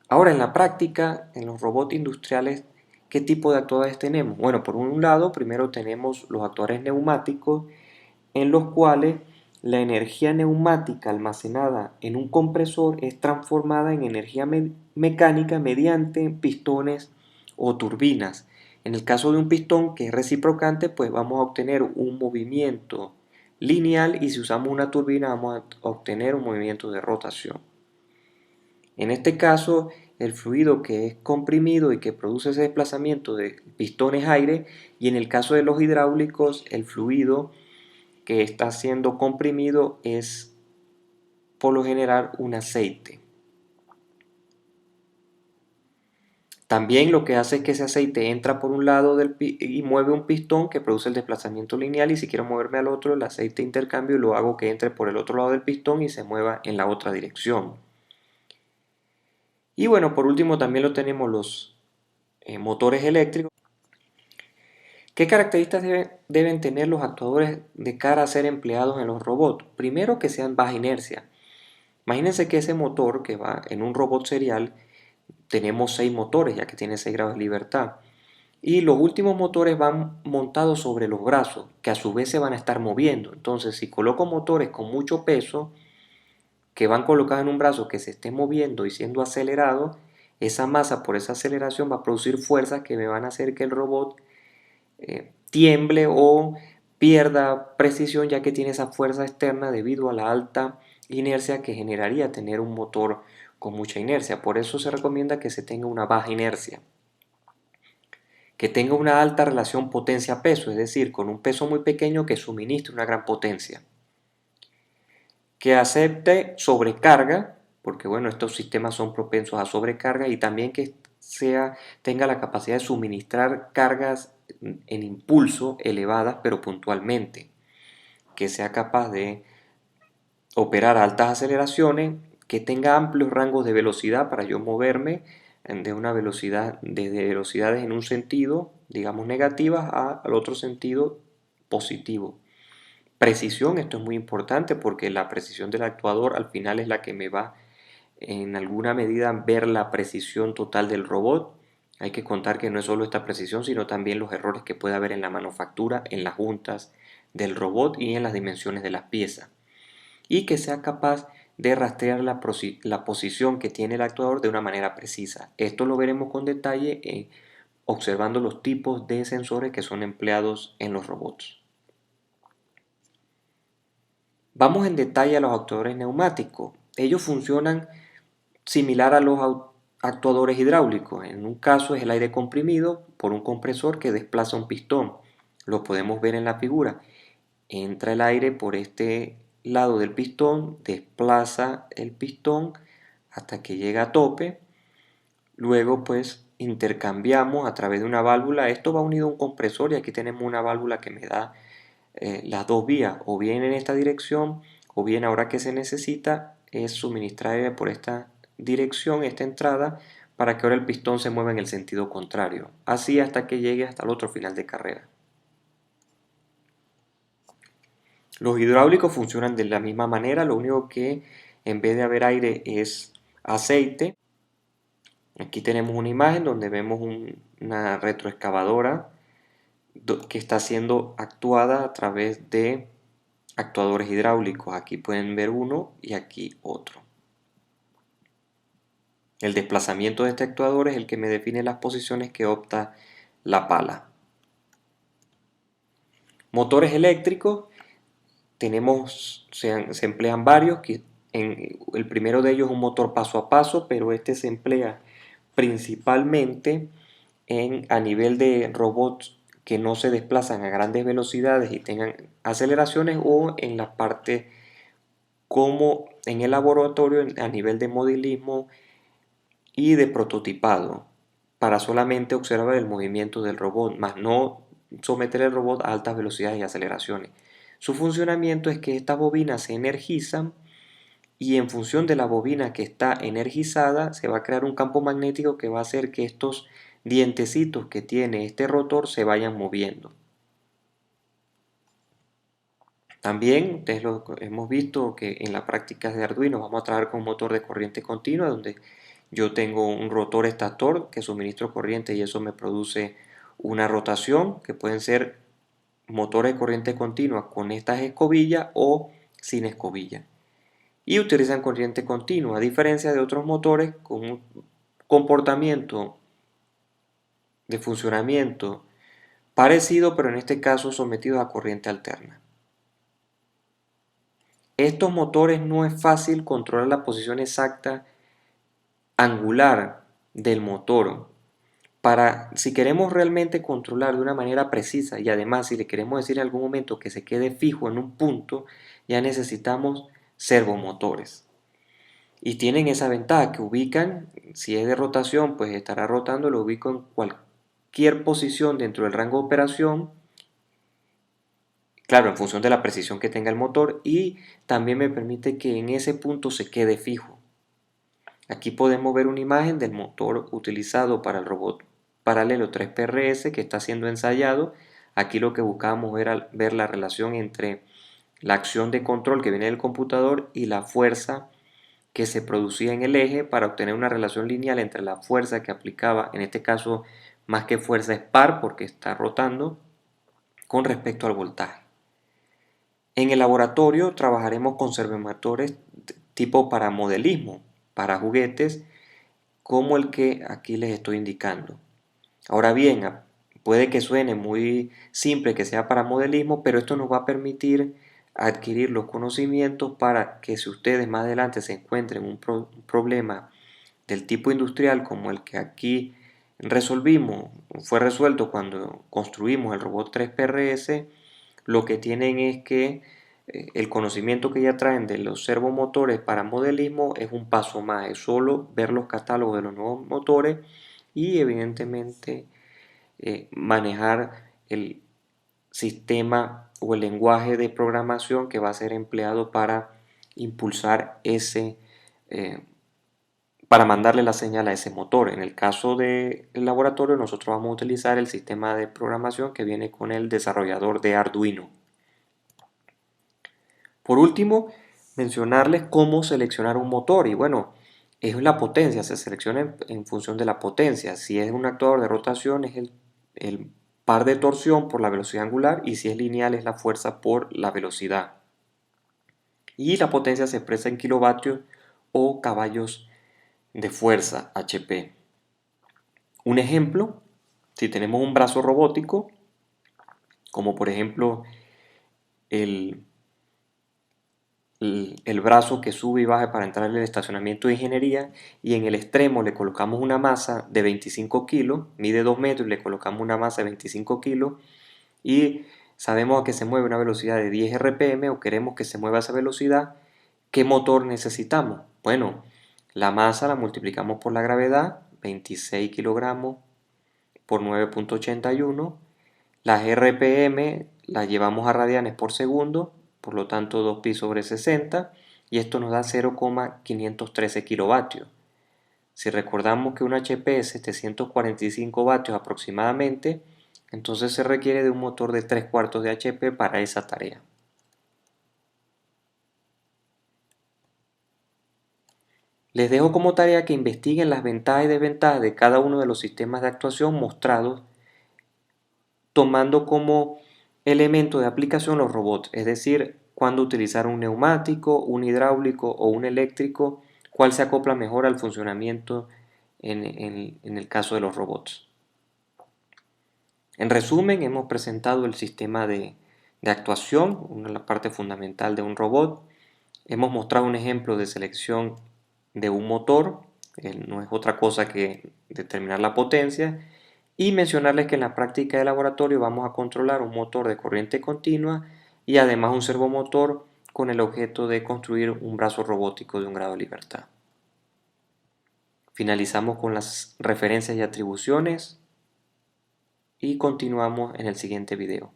Ahora, en la práctica, en los robots industriales, ¿qué tipo de actuadores tenemos? Bueno, por un lado, primero tenemos los actuadores neumáticos, en los cuales la energía neumática almacenada en un compresor es transformada en energía mecánica mediante pistones o turbinas. En el caso de un pistón que es reciprocante, pues vamos a obtener un movimiento lineal, y si usamos una turbina vamos a obtener un movimiento de rotación. En este caso, el fluido que es comprimido y que produce ese desplazamiento de pistón es aire, y en el caso de los hidráulicos, el fluido que está siendo comprimido es por lo general un aceite. También lo que hace es que ese aceite entra por un lado y mueve un pistón que produce el desplazamiento lineal, y si quiero moverme al otro, el aceite intercambio y lo hago que entre por el otro lado del pistón y se mueva en la otra dirección. Y bueno, por último también lo tenemos los motores eléctricos. ¿Qué características deben tener los actuadores de cara a ser empleados en los robots? Primero, que sean baja inercia. Imagínense que ese motor que va en un robot serial, tenemos 6 motores, ya que tiene 6 grados de libertad. Y los últimos motores van montados sobre los brazos, que a su vez se van a estar moviendo. Entonces, si coloco motores con mucho peso, que van colocados en un brazo que se esté moviendo y siendo acelerado, esa masa por esa aceleración va a producir fuerzas que me van a hacer que el robot tiemble o pierda precisión, ya que tiene esa fuerza externa debido a la alta inercia que generaría tener un motor con mucha inercia. Por eso se recomienda que se tenga una baja inercia, que tenga una alta relación potencia-peso, es decir, con un peso muy pequeño que suministre una gran potencia, que acepte sobrecarga, porque bueno, estos sistemas son propensos a sobrecarga, y también que tenga la capacidad de suministrar cargas en impulso elevadas pero puntualmente, que sea capaz de operar a altas aceleraciones, que tenga amplios rangos de velocidad para yo moverme de una velocidad, desde velocidades en un sentido, digamos negativas, al otro sentido positivo. Precisión, esto es muy importante porque la precisión del actuador al final es la que me va en alguna medida ver la precisión total del robot. Hay que contar que no es solo esta precisión, sino también los errores que puede haber en la manufactura, en las juntas del robot y en las dimensiones de las piezas, y que sea capaz de rastrear la posición que tiene el actuador de una manera precisa. Esto lo veremos con detalle observando los tipos de sensores que son empleados en los robots. Vamos en detalle a los actuadores neumáticos. Ellos funcionan similar a los actuadores hidráulicos. En un caso es el aire comprimido por un compresor que desplaza un pistón. Lo podemos ver en la figura. Entra el aire por este lado del pistón, desplaza el pistón hasta que llega a tope. Luego pues intercambiamos a través de una válvula. Esto va unido a un compresor, y aquí tenemos una válvula que me da las dos vías, o bien en esta dirección, o bien ahora que se necesita es suministrar aire por esta dirección, esta entrada, para que ahora el pistón se mueva en el sentido contrario, así hasta que llegue hasta el otro final de carrera. Los hidráulicos funcionan de la misma manera, lo único que en vez de haber aire es aceite. Aquí tenemos una imagen donde vemos una retroexcavadora que está siendo actuada a través de actuadores hidráulicos. Aquí pueden ver uno y aquí otro. El desplazamiento de este actuador es el que me define las posiciones que opta la pala. Motores eléctricos, se emplean varios. El primero de ellos es un motor paso a paso, pero este se emplea principalmente a nivel de robots que no se desplazan a grandes velocidades y tengan aceleraciones, o en la parte como en el laboratorio a nivel de modelismo y de prototipado, para solamente observar el movimiento del robot, más no someter el robot a altas velocidades y aceleraciones. Su funcionamiento es que estas bobinas se energizan, y en función de la bobina que está energizada se va a crear un campo magnético que va a hacer que estos dientecitos que tiene este rotor se vayan moviendo. También hemos visto que en las prácticas de Arduino vamos a trabajar con un motor de corriente continua, donde yo tengo un rotor estator que suministro corriente y eso me produce una rotación, que pueden ser motores de corriente continua con estas escobillas o sin escobilla. Y utilizan corriente continua, a diferencia de otros motores con un comportamiento de funcionamiento parecido, pero en este caso sometidos a corriente alterna. Estos motores no es fácil controlar la posición exacta angular del motor. Si queremos realmente controlar de una manera precisa y además si le queremos decir en algún momento que se quede fijo en un punto, ya necesitamos servomotores. Y tienen esa ventaja que ubican, si es de rotación, pues estará rotando, lo ubico en cualquier posición dentro del rango de operación, claro, en función de la precisión que tenga el motor, y también me permite que en ese punto se quede fijo. Aquí podemos ver una imagen del motor utilizado para el robot paralelo 3PRS que está siendo ensayado. Aquí lo que buscamos era ver la relación entre la acción de control que viene del computador y la fuerza que se producía en el eje para obtener una relación lineal entre la fuerza que aplicaba, en este caso más que fuerza es par porque está rotando, con respecto al voltaje. En el laboratorio trabajaremos con servomotores tipo para modelismo, para juguetes, como el que aquí les estoy indicando. Ahora bien, puede que suene muy simple que sea para modelismo, pero esto nos va a permitir adquirir los conocimientos para que si ustedes más adelante se encuentren un problema del tipo industrial como el que aquí resolvimos, fue resuelto cuando construimos el robot 3PRS, lo que tienen es que el conocimiento que ya traen de los servomotores para modelismo es un paso más, es solo ver los catálogos de los nuevos motores y evidentemente manejar el sistema o el lenguaje de programación que va a ser empleado para impulsar para mandarle la señal a ese motor. En el caso del laboratorio nosotros vamos a utilizar el sistema de programación que viene con el desarrollador de Arduino. Por último, mencionarles cómo seleccionar un motor y bueno, es la potencia, se selecciona en función de la potencia. Si es un actuador de rotación es el par de torsión por la velocidad angular y si es lineal es la fuerza por la velocidad. Y la potencia se expresa en kilovatios o caballos de fuerza, HP. Un ejemplo, si tenemos un brazo robótico, como por ejemplo el el brazo que sube y baja para entrar en el estacionamiento de ingeniería y en el extremo le colocamos una masa de 25 kilos, mide 2 metros y le colocamos una masa de 25 kilos y sabemos que se mueve a una velocidad de 10 RPM o queremos que se mueva a esa velocidad, ¿qué motor necesitamos? Bueno, la masa la multiplicamos por la gravedad, 26 kilogramos por 9.81, las RPM las llevamos a radianes por segundo, por lo tanto 2 pi sobre 60 y esto nos da 0,513 kilovatios. Si recordamos que un HP es 745 vatios aproximadamente, entonces se requiere de un motor de 3 cuartos de HP para esa tarea. Les dejo como tarea que investiguen las ventajas y desventajas de cada uno de los sistemas de actuación mostrados, tomando como elemento de aplicación los robots, es decir, cuándo utilizar un neumático, un hidráulico o un eléctrico, cuál se acopla mejor al funcionamiento en el caso de los robots. En resumen, hemos presentado el sistema de actuación, una parte fundamental de un robot. Hemos mostrado un ejemplo de selección de un motor, no es otra cosa que determinar la potencia, y mencionarles que en la práctica de laboratorio vamos a controlar un motor de corriente continua y además un servomotor con el objeto de construir un brazo robótico de un grado de libertad. Finalizamos con las referencias y atribuciones y continuamos en el siguiente video.